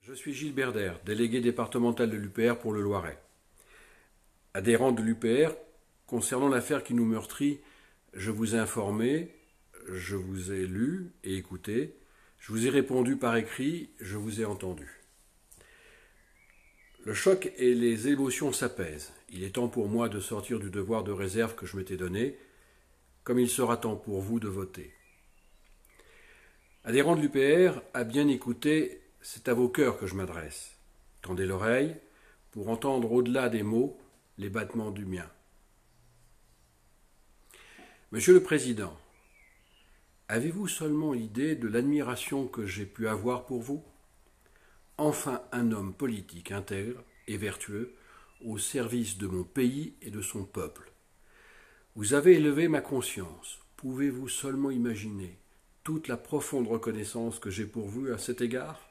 Je suis Gilles Berder, délégué départemental de l'UPR pour le Loiret. Adhérent de l'UPR, concernant l'affaire qui nous meurtrit, je vous ai informé, je vous ai lu et écouté, je vous ai répondu par écrit, je vous ai entendu. Le choc et les émotions s'apaisent. Il est temps pour moi de sortir du devoir de réserve que je m'étais donné, comme il sera temps pour vous de voter. Adhérent de l'UPR, à bien écouter, c'est à vos cœurs que je m'adresse. Tendez l'oreille pour entendre au-delà des mots les battements du mien. Monsieur le Président, avez-vous seulement idée de l'admiration que j'ai pu avoir pour vous? Enfin un homme politique intègre et vertueux au service de mon pays et de son peuple. Vous avez élevé ma conscience. Pouvez-vous seulement imaginer toute la profonde reconnaissance que j'ai pour vous à cet égard?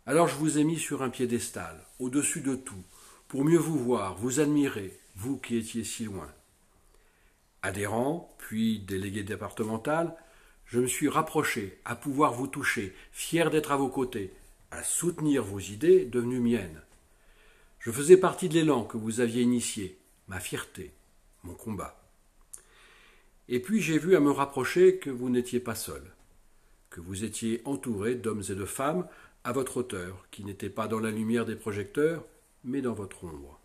Alors je vous ai mis sur un piédestal, au-dessus de tout, pour mieux vous voir, vous admirer, vous qui étiez si loin. Adhérent, puis délégué départemental, je me suis rapproché à pouvoir vous toucher, fier d'être à vos côtés, à soutenir vos idées devenues miennes. Je faisais partie de l'élan que vous aviez initié, ma fierté, mon combat. Et puis j'ai vu à me rapprocher que vous n'étiez pas seul, que vous étiez entouré d'hommes et de femmes à votre hauteur, qui n'étaient pas dans la lumière des projecteurs, mais dans votre ombre.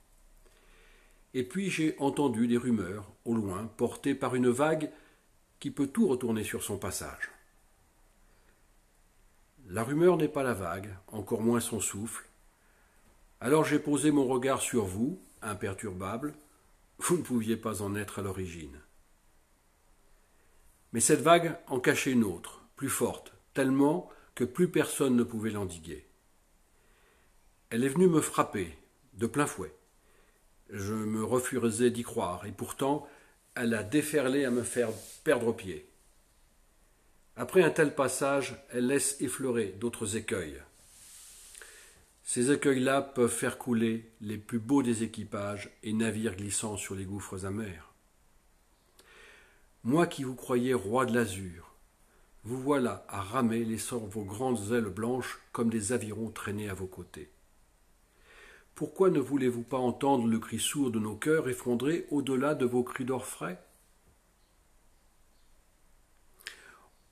Et puis j'ai entendu des rumeurs, au loin, portées par une vague qui peut tout retourner sur son passage. La rumeur n'est pas la vague, encore moins son souffle. Alors j'ai posé mon regard sur vous, imperturbable. Vous ne pouviez pas en être à l'origine. Mais cette vague en cachait une autre, plus forte, tellement que plus personne ne pouvait l'endiguer. Elle est venue me frapper, de plein fouet. Je me refusais d'y croire, et pourtant, elle a déferlé à me faire perdre pied. Après un tel passage, elle laisse effleurer d'autres écueils. Ces écueils-là peuvent faire couler les plus beaux des équipages et navires glissant sur les gouffres amers. Moi qui vous croyais roi de l'azur, vous voilà à ramer, laissant vos grandes ailes blanches comme des avirons traînés à vos côtés. Pourquoi ne voulez-vous pas entendre le cri sourd de nos cœurs effondrés au-delà de vos cris d'orfraie?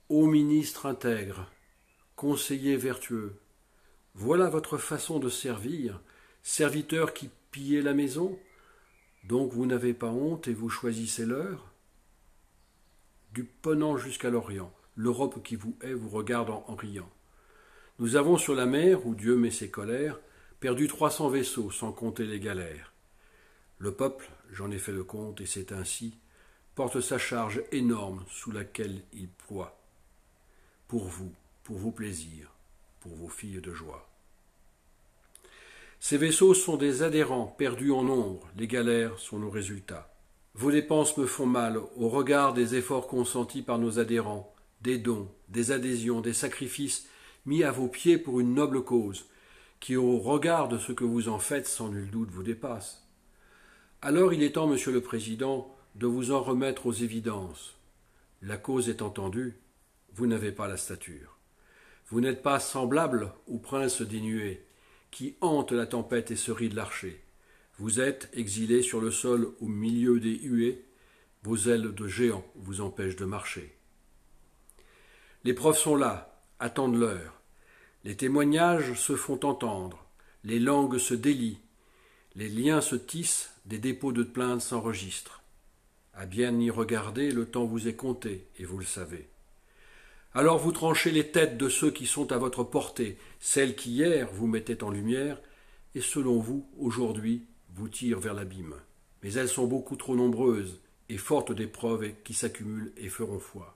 Ô ministre intègre, conseiller vertueux, voilà votre façon de servir, serviteur qui pillez la maison, donc vous n'avez pas honte et vous choisissez l'heure? Du Ponant jusqu'à l'Orient, l'Europe qui vous hait vous regarde en riant. Nous avons sur la mer, où Dieu met ses colères, perdu 300 vaisseaux, sans compter les galères. Le peuple, j'en ai fait le compte, et c'est ainsi, porte sa charge énorme sous laquelle il ploie. Pour vos plaisirs, pour vos filles de joie. Ces vaisseaux sont des adhérents perdus en nombre, les galères sont nos résultats. Vos dépenses me font mal au regard des efforts consentis par nos adhérents, des dons, des adhésions, des sacrifices mis à vos pieds pour une noble cause, qui au regard de ce que vous en faites sans nul doute vous dépasse. Alors il est temps, Monsieur le Président, de vous en remettre aux évidences. La cause est entendue, vous n'avez pas la stature. Vous n'êtes pas semblable au prince des nuées, qui hante la tempête et se rit de l'archer. Vous êtes exilé sur le sol au milieu des huées, vos ailes de géant vous empêchent de marcher. Les preuves sont là, attendent l'heure. Les témoignages se font entendre, les langues se délient, les liens se tissent, des dépôts de plaintes s'enregistrent. À bien y regarder, le temps vous est compté, et vous le savez. Alors vous tranchez les têtes de ceux qui sont à votre portée, celles qui hier vous mettaient en lumière, et selon vous, aujourd'hui, vous tirent vers l'abîme. Mais elles sont beaucoup trop nombreuses, et fortes d'épreuves qui s'accumulent et feront foi.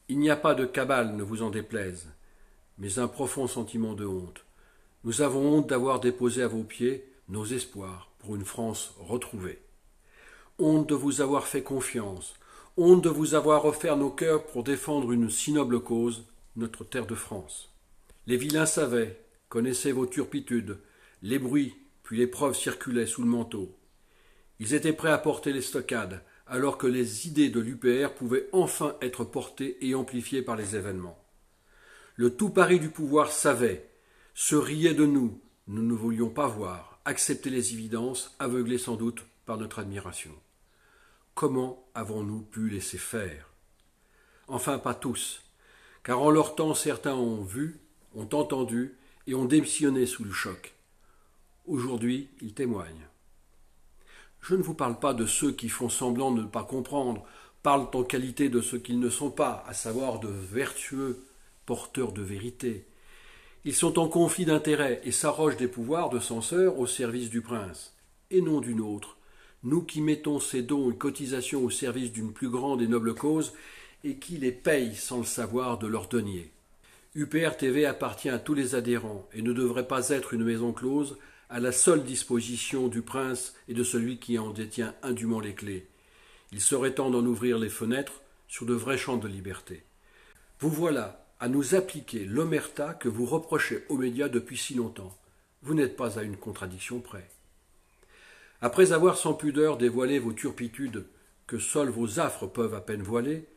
Il n'y a pas de cabale, ne vous en déplaise, mais un profond sentiment de honte. Nous avons honte d'avoir déposé à vos pieds nos espoirs pour une France retrouvée. Honte de vous avoir fait confiance, honte de vous avoir offert nos cœurs pour défendre une si noble cause, notre terre de France. Les vilains savaient, connaissaient vos turpitudes, les bruits, puis les preuves circulaient sous le manteau. Ils étaient prêts à porter les stockades, alors que les idées de l'UPR pouvaient enfin être portées et amplifiées par les événements. Le tout Paris du pouvoir savait, se riait de nous, nous ne voulions pas voir, accepter les évidences, aveuglés sans doute par notre admiration. Comment avons-nous pu laisser faire? Enfin, pas tous, car en leur temps certains ont vu, ont entendu et ont démissionné sous le choc. Aujourd'hui, ils témoignent. Je ne vous parle pas de ceux qui font semblant de ne pas comprendre, parlent en qualité de ce qu'ils ne sont pas, à savoir de vertueux porteurs de vérité. Ils sont en conflit d'intérêts et s'arrogent des pouvoirs de censeur au service du prince, et non d'une autre, nous qui mettons ces dons et cotisations au service d'une plus grande et noble cause, et qui les payent sans le savoir de leurs deniers. UPR TV appartient à tous les adhérents et ne devrait pas être une maison close à la seule disposition du prince et de celui qui en détient indûment les clés. Il serait temps d'en ouvrir les fenêtres sur de vrais champs de liberté. Vous voilà à nous appliquer l'omerta que vous reprochez aux médias depuis si longtemps. Vous n'êtes pas à une contradiction près. Après avoir sans pudeur dévoilé vos turpitudes que seuls vos affres peuvent à peine voiler,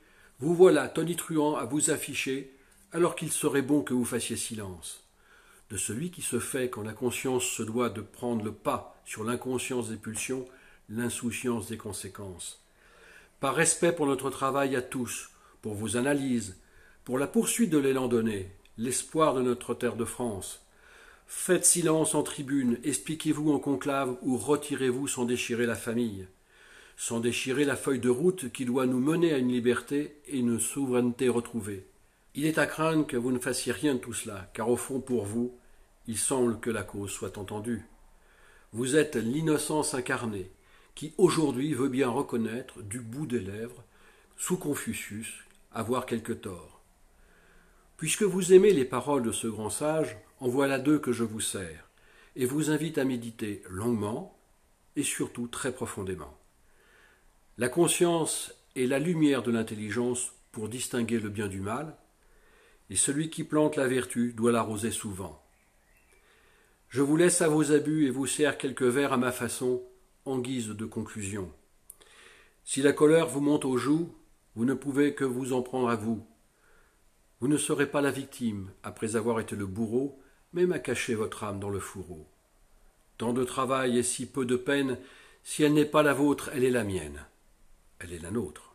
vous voilà tonitruant à vous afficher alors qu'il serait bon que vous fassiez silence. De celui qui se fait quand la conscience se doit de prendre le pas sur l'inconscience des pulsions, l'insouciance des conséquences. Par respect pour notre travail à tous, pour vos analyses, pour la poursuite de l'élan donné, l'espoir de notre terre de France, faites silence en tribune, expliquez-vous en conclave ou retirez-vous sans déchirer la famille, sans déchirer la feuille de route qui doit nous mener à une liberté et une souveraineté retrouvée. Il est à craindre que vous ne fassiez rien de tout cela, car au fond, pour vous, il semble que la cause soit entendue. Vous êtes l'innocence incarnée, qui aujourd'hui veut bien reconnaître, du bout des lèvres, sous Confucius, avoir quelque tort. Puisque vous aimez les paroles de ce grand sage, en voilà deux que je vous sers, et vous invite à méditer longuement et surtout très profondément. La conscience est la lumière de l'intelligence pour distinguer le bien du mal, et celui qui plante la vertu doit l'arroser souvent. Je vous laisse à vos abus et vous sers quelques vers à ma façon, en guise de conclusion. Si la colère vous monte aux joues, vous ne pouvez que vous en prendre à vous. Vous ne serez pas la victime, après avoir été le bourreau, même à cacher votre âme dans le fourreau. Tant de travail et si peu de peine, si elle n'est pas la vôtre, elle est la mienne, elle est la nôtre.